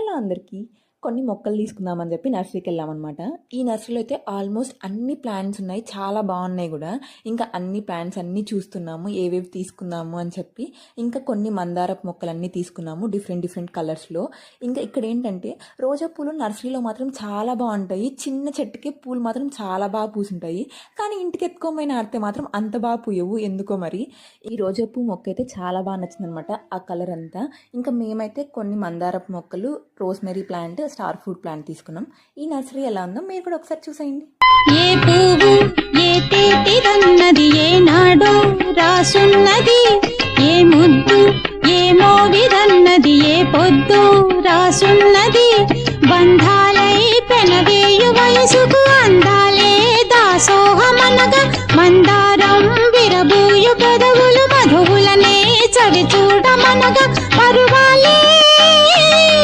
Hello అందరికీ. కొన్ని మొక్కలు తీసుకుందామని చెప్పి నర్సరీకి వెళ్ళామన్నమాట. ఈ నర్సరీలో అయితే ఆల్మోస్ట్ అన్ని ప్లాంట్స్ ఉన్నాయి, చాలా బాగున్నాయి కూడా. ఇంకా అన్ని ప్లాంట్స్ అన్నీ చూస్తున్నాము, ఏవేవి తీసుకుందాము అని చెప్పి. ఇంకా కొన్ని మందారపు మొక్కలన్నీ తీసుకున్నాము డిఫరెంట్ కలర్స్లో. ఇంకా ఇక్కడ ఏంటంటే రోజా పూలు నర్సరీలో మాత్రం చాలా బాగుంటాయి. చిన్న చెట్టుకి పూలు మాత్రం చాలా బాగా పూసుంటాయి, కానీ ఇంటికి ఎత్తుకోమైన ఆడితే మాత్రం అంత బాగా పూయవు ఎందుకో మరి. ఈ రోజా పువ్వు మొక్క అయితే చాలా బాగా నచ్చిందనమాట, ఆ కలర్ అంతా. ఇంకా మేమైతే కొన్ని మందారపు మొక్కలు, rosemary plant, star fruit plant తీసుకున్నాం. ఈ నర్సరీ ఎలా ఉందో మీరు కూడా ఒకసారి చూసేయండి. ఏ పువ్వు ఏ తేటిదన్నది, ఏ నాడో రాసున్నది, ఏ ముద్దు ఏ మోవిదన్నది, ఏ పొద్దు రాసున్నది. బంధాలై పెనవేయు వయసుకు అందాలే దాసోహమనగా, మందారం విరబూయు గద